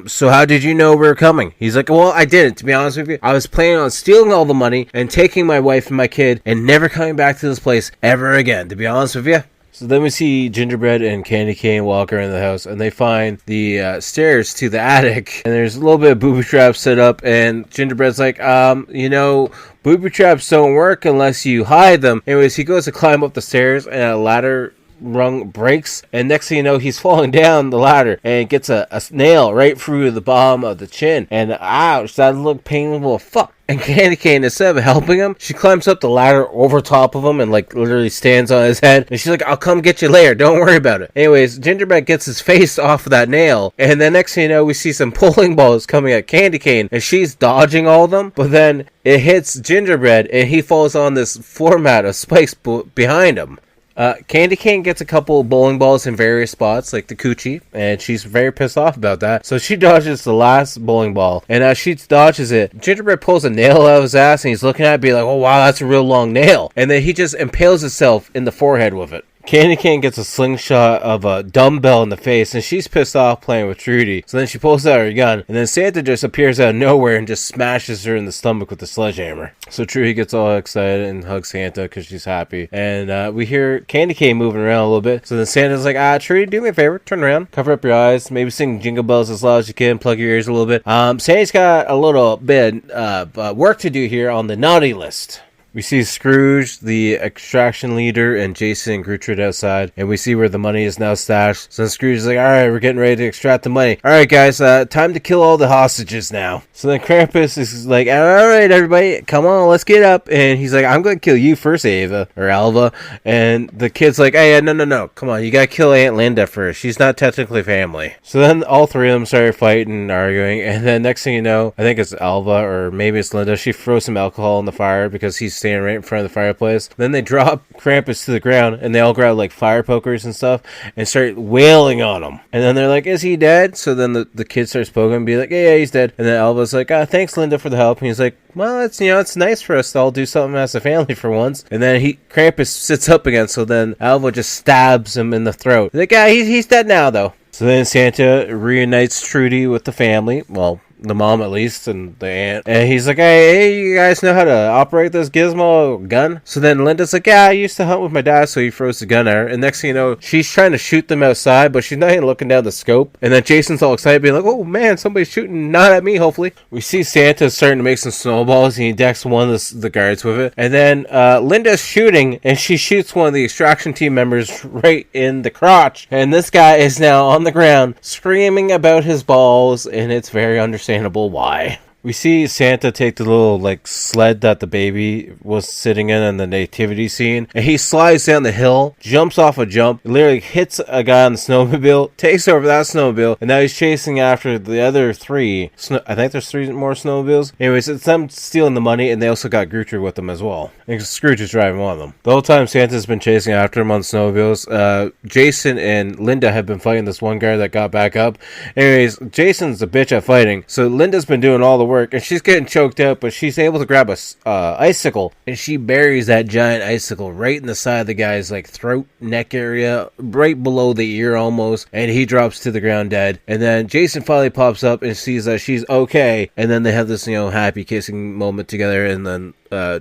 so how did you know we were coming? He's like, well, I didn't, to be honest with you. I was planning on stealing all the money and taking my wife and my kid and never coming back to this place ever again, to be honest with you. So then we see Gingerbread and Candy Cane walk around the house, and they find the stairs to the attic, and there's a little bit of booby traps set up, and Gingerbread's like, booby traps don't work unless you hide them. Anyways, he goes to climb up the stairs, and a ladder rung breaks, and next thing you know, he's falling down the ladder and gets a nail right through the bottom of the chin, and ouch, that looked painful as fuck. And Candy Cane, instead of helping him, she climbs up the ladder over top of him and literally stands on his head, and she's like, I'll come get you later, don't worry about it. Anyways, Gingerbread gets his face off of that nail, and then next thing you know, we see some bowling balls coming at Candy Cane, and she's dodging all of them, but then it hits Gingerbread and he falls on this floor mat of spikes behind him. Candy Cane gets a couple bowling balls in various spots, like the coochie, and she's very pissed off about that. So she dodges the last bowling ball, and as she dodges it, Gingerbread pulls a nail out of his ass, and he's looking at it, be like, oh wow, that's a real long nail. And then he just impales himself in the forehead with it. Candy Cane gets a slingshot of a dumbbell in the face, and she's pissed off playing with Trudy. So then she pulls out her gun, and then Santa just appears out of nowhere and just smashes her in the stomach with the sledgehammer. So Trudy gets all excited and hugs Santa because she's happy. And we hear Candy Cane moving around a little bit. So then Santa's like, Trudy, do me a favor, turn around, cover up your eyes, maybe sing Jingle Bells as loud as you can, plug your ears a little bit. Santa's got a little bit work to do here on the naughty list. We see Scrooge, the extraction leader, and Jason and Gertrude outside, and we see where the money is now stashed. So Scrooge is like, alright, we're getting ready to extract the money. Alright guys, time to kill all the hostages now. So then Krampus is like, alright everybody, come on, let's get up. And he's like, I'm going to kill you first, Ava, or Alva. And the kid's like, hey, no, come on, you got to kill Aunt Linda first. She's not technically family. So then all three of them started fighting and arguing, and then next thing you know, I think it's Alva, or maybe it's Linda, she throws some alcohol in the fire because he's standing right in front of the fireplace. Then they drop Krampus to the ground, and they all grab fire pokers and stuff and start wailing on him. And then they're like, is he dead? So then the kid starts poking and be like, yeah, he's dead. And then Alva's like, thanks Linda for the help. And he's like, well, it's nice for us to all do something as a family for once. And then Krampus sits up again, so then Alva just stabs him in the throat. Like, he's dead now though. So then Santa reunites Trudy with the family. Well, the mom at least, and the aunt. And he's like, hey, you guys know how to operate this gizmo gun? So then Linda's like, yeah, I used to hunt with my dad, so he throws the gun at her. And next thing you know, she's trying to shoot them outside, but she's not even looking down the scope. And then Jason's all excited, being like, oh man, somebody's shooting, not at me, hopefully. We see Santa starting to make some snowballs, and he decks one of the guards with it. And then Linda's shooting, and she shoots one of the extraction team members right in the crotch. And this guy is now on the ground screaming about his balls, and it's very understandable why. We see Santa take the little, sled that the baby was sitting in the nativity scene, and he slides down the hill, jumps off a jump, literally hits a guy on the snowmobile, takes over that snowmobile, and now he's chasing after the other three. I think there's 3 more snowmobiles. Anyways, it's them stealing the money, and they also got Gertrude with them as well. And Scrooge is driving one of them. The whole time Santa's been chasing after him on snowmobiles. Jason and Linda have been fighting this one guy that got back up. Anyways, Jason's a bitch at fighting, so Linda's been doing all the work, and she's getting choked out, but she's able to grab a icicle, and she buries that giant icicle right in the side of the guy's throat, neck area, right below the ear almost, and he drops to the ground dead. And then Jason finally pops up and sees that she's okay, and then they have this happy kissing moment together, and then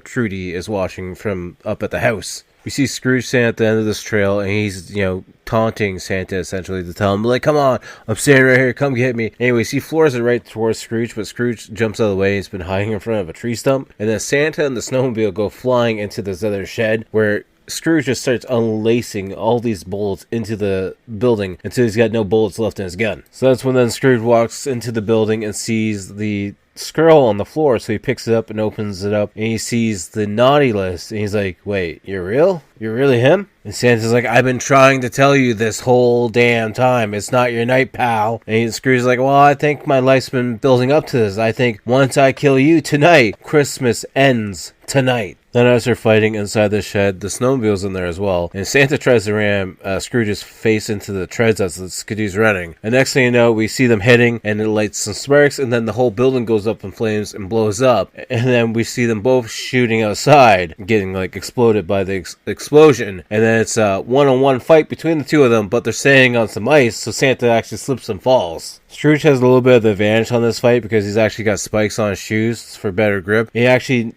Trudy is watching from up at the house. We see Scrooge standing at the end of this trail, and he's, taunting Santa essentially to tell him, come on, I'm standing right here, come get me. Anyways, he floors it right towards Scrooge, but Scrooge jumps out of the way. He's been hiding in front of a tree stump, and then Santa and the snowmobile go flying into this other shed where Scrooge just starts unlacing all these bullets into the building until he's got no bullets left in his gun. So that's when then Scrooge walks into the building and sees the scroll on the floor, so he picks it up and opens it up, and he sees the naughty list, and he's like, wait, you're real? You're really him? And Santa's like, I've been trying to tell you this whole damn time. It's not your night, pal. And Scrooge's like, well, I think my life's been building up to this. I think once I kill you tonight, Christmas ends tonight. Then as they're fighting inside the shed, the snowmobile's in there as well. And Santa tries to ram Scrooge's face into the treads as the skidoo's running. And next thing you know, we see them hitting, and it lights some sparks, and then the whole building goes up in flames and blows up. And then we see them both shooting outside, getting exploded by the explosion. And then it's a one-on-one fight between the two of them, but they're standing on some ice, so Santa actually slips and falls. Scrooge has a little bit of the advantage on this fight because he's actually got spikes on his shoes for better grip. He actually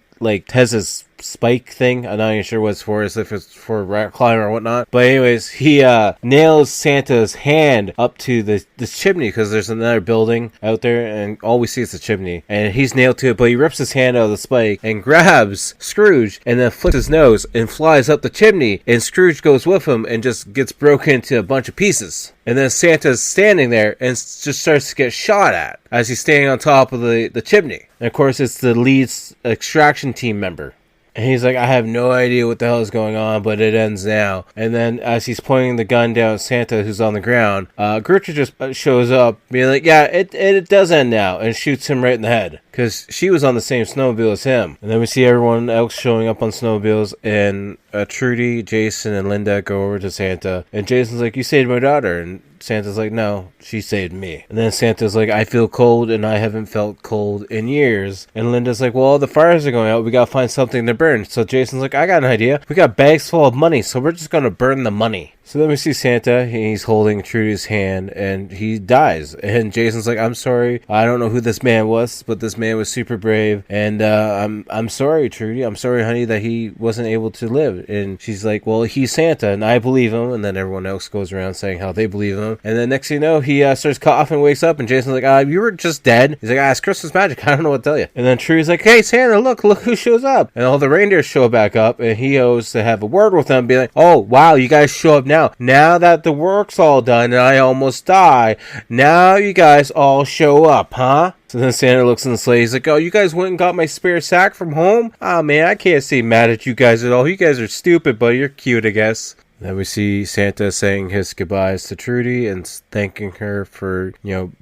has his spike thing. I'm not even sure what it's for, if it's for rock climber or whatnot. But anyways, he nails Santa's hand up to this chimney because there's another building out there, and all we see is the chimney. And he's nailed to it, but he rips his hand out of the spike and grabs Scrooge and then flicks his nose and flies up the chimney. And Scrooge goes with him and just gets broken into a bunch of pieces. And then Santa's standing there and just starts to get shot at as he's standing on top of the chimney. And of course, it's the lead extraction team member. And he's like, I have no idea what the hell is going on, but it ends now. And then as he's pointing the gun down at Santa, who's on the ground, Gertrude just shows up, being like, yeah, it does end now, and shoots him right in the head. Because she was on the same snowmobile as him. And then we see everyone else showing up on snowmobiles, and Trudy, Jason, and Linda go over to Santa. And Jason's like, you saved my daughter. And Santa's like, no, she saved me. And then Santa's like, I feel cold, and I haven't felt cold in years. And Linda's like, well, the fires are going out. We gotta find something to burn. So Jason's like, I got an idea. We got bags full of money, so we're just gonna burn the money. So then we see Santa, he's holding Trudy's hand, and he dies. And Jason's like, I'm sorry, I don't know who this man was, but this man was super brave, and I'm sorry, Trudy, I'm sorry, honey, that he wasn't able to live. And she's like, well, he's Santa, and I believe him. And then everyone else goes around saying how they believe him. And then next thing you know, he starts coughing, wakes up, and Jason's like, you were just dead. He's like, it's Christmas magic, I don't know what to tell you. And then Trudy's like, hey, Santa, look who shows up. And all the reindeers show back up, and he goes to have a word with them, be like, oh, wow, you guys show up now. Now that the work's all done and I almost die, now you guys all show up, huh? So then Santa looks in the sleigh. He's like, oh, you guys went and got my spare sack from home? Oh, man, I can't say mad at you guys at all. You guys are stupid, but you're cute, I guess. Then we see Santa saying his goodbyes to Trudy and thanking her for,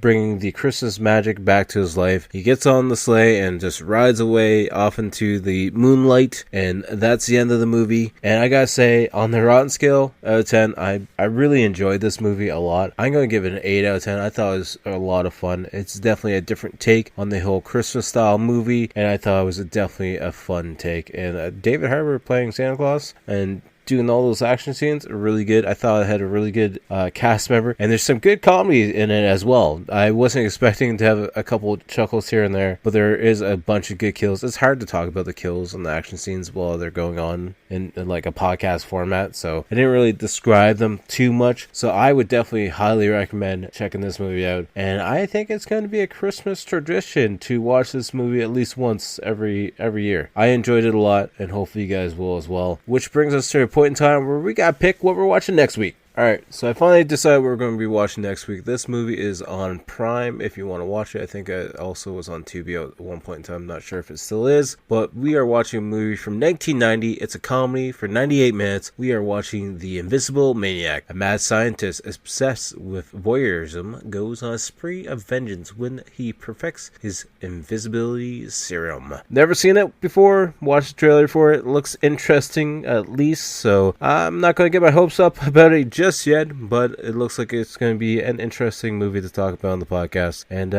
bringing the Christmas magic back to his life. He gets on the sleigh and just rides away off into the moonlight, and that's the end of the movie. And I gotta say, on the Rotten scale out of 10, I really enjoyed this movie a lot. I'm gonna give it an 8 out of 10. I thought it was a lot of fun. It's definitely a different take on the whole Christmas style movie, and I thought it was definitely a fun take. And David Harbour playing Santa Claus, and doing all those action scenes are really good. I thought it had a really good cast member, and there's some good comedy in it as well. I wasn't expecting to have a couple chuckles here and there, but there is a bunch of good kills. It's hard to talk about the kills and the action scenes while they're going on in like a podcast format, so I didn't really describe them too much. So I would definitely highly recommend checking this movie out, and I think it's going to be a Christmas tradition to watch this movie at least once every year. I enjoyed it a lot, and hopefully you guys will as well, which brings us to a point in time where we gotta pick what we're watching next week. Alright, so I finally decided what we're going to be watching next week. This movie is on Prime if you want to watch it. I think it also was on Tubi at one point in time. I'm not sure if it still is. But we are watching a movie from 1990. It's a comedy for 98 minutes. We are watching The Invisible Maniac. A mad scientist obsessed with voyeurism goes on a spree of vengeance when he perfects his invisibility serum. Never seen it before. Watched the trailer for it. Looks interesting at least. So I'm not going to get my hopes up about it just yet, but it looks like it's going to be an interesting movie to talk about on the podcast, and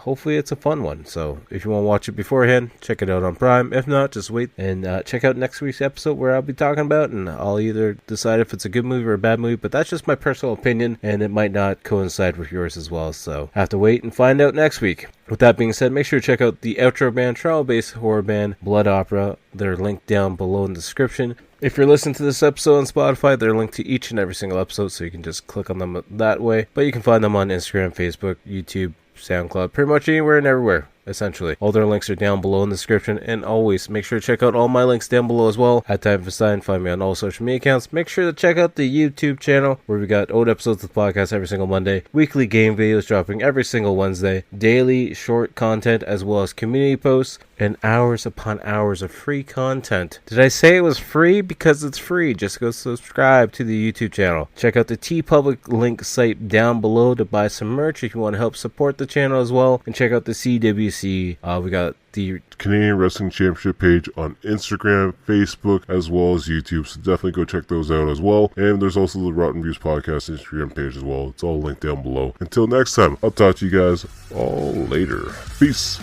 hopefully it's a fun one. So if you want to watch it beforehand, check it out on Prime. If not, just wait and check out next week's episode where I'll be talking about, and I'll either decide if it's a good movie or a bad movie, but that's just my personal opinion, and it might not coincide with yours as well, so have to wait and find out next week. With that being said, make sure to check out the outro band, Toronto-based horror band Blood Opera. They're linked down below in the description. If you're listening to this episode on Spotify, they're linked to each and every single episode, so you can just click on them that way. But you can find them on Instagram, Facebook, YouTube, SoundCloud, pretty much anywhere and everywhere, essentially. All their links are down below in the description, and always make sure to check out all my links down below as well. At Time for Stein, find me on all social media accounts. Make sure to check out the YouTube channel where we got old episodes of the podcast every single Monday, weekly game videos dropping every single Wednesday, daily short content as well as community posts, and hours upon hours of free content. Did I say it was free? Because it's free. Just go subscribe to the YouTube channel. Check out the TeePublic link site down below to buy some merch if you want to help support the channel as well. And check out the CWC. We got the Canadian Wrestling Championship page on Instagram, Facebook, as well as YouTube, so definitely go check those out as well. And there's also the Rotten Views Podcast Instagram page as well. It's all linked down below. Until next time, I'll talk to you guys all later. Peace.